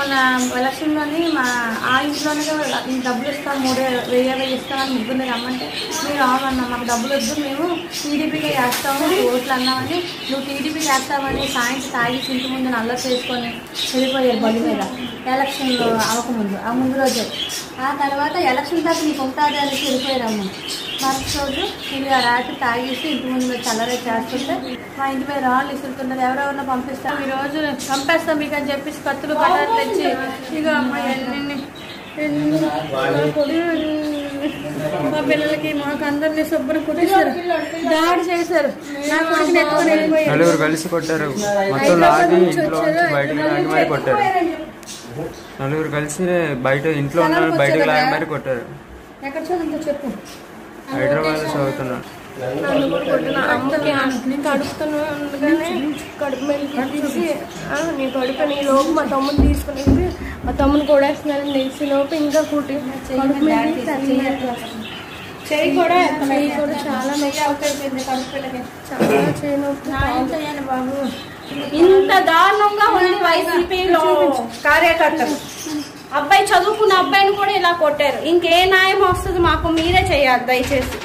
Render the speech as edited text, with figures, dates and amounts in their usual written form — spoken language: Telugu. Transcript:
మన ఎలక్షన్లోని ఆ ఇంట్లోనే డబ్బులు ఇస్తాం 3,000 ఇస్తామని ముగ్గురు రమ్మంటే మీరు అవునన్నా మాకు డబ్బులు వద్దు మేము టీడీపీకే వేస్తాము ఓట్లు అన్నామని నువ్వు టీడీపీకి వేస్తామని సాయంత్రం తాగి ఇంటి ముందు నల్ల చేసుకొని వెళ్ళిపోయారు బలి మీద ఎలక్షన్లో అవ్వకముందు ఆ ముందు రోజే. ఆ తర్వాత ఎలక్షన్ దాకా నీకు ఉంటుంది అని వెళ్ళిపోయారమ్మ. మరుసటి రోజు ఇది ఆ రాత్రి తాగేసి ఇంటి ముందు చల్లరే చేస్తుంటే మా ఇంటి మీద రాళ్ళు ఇస్తుంటారు, ఎవరెవరినో పంపిస్తాం ఈరోజు చంపేస్తాం మీకు అని చెప్పేసి కత్తులు పట్టాలు తెచ్చి ఇక అమ్మాయి మా పిల్లలకి మాకు అందరినీ శుభ్రం కుట్టేశారు, దాడి చేశారు. నా కొడుకుని ఎత్తుకొని వెళ్ళిపోయారు. నలుగురు కలిసి కొట్టారు, మొత్తం లాగి ఇంట్లో బయటకు లాగి మరి కొట్టారు. నలుగురు కలిసి బయట ఇంట్లో ఉన్న బయటకు లాగి మరి కొట్టారు. ఎక్కడ చదువుతుందో చెప్పు. హైదరాబాద్ లో చదువుతున్నాను. నన్ను కూడా కొట్టిన అమ్మకి కడుపుతూనే ఉండగానే కడుపు మీద తీసి నీ కడుపు నీ లోపు మా తమ్ముని తీసుకుని మా తమ్ముని కొడేస్తున్నారని తెలిసి లోపు ఇంకా కుట్టి కడుపు మీద చెయ్యి కూడా చాలా నొప్పి, చాలా చేయి నొప్పి బాబు. ఇంత దారుణంగా ఉంది వైసీపీలో కార్యకర్తలు. అబ్బాయి చదువుకున్న అబ్బాయిని కూడా ఇలా కొట్టారు. ఇంకే న్యాయం వస్తుంది మాకు, మీరే చేయాలి దయచేసి.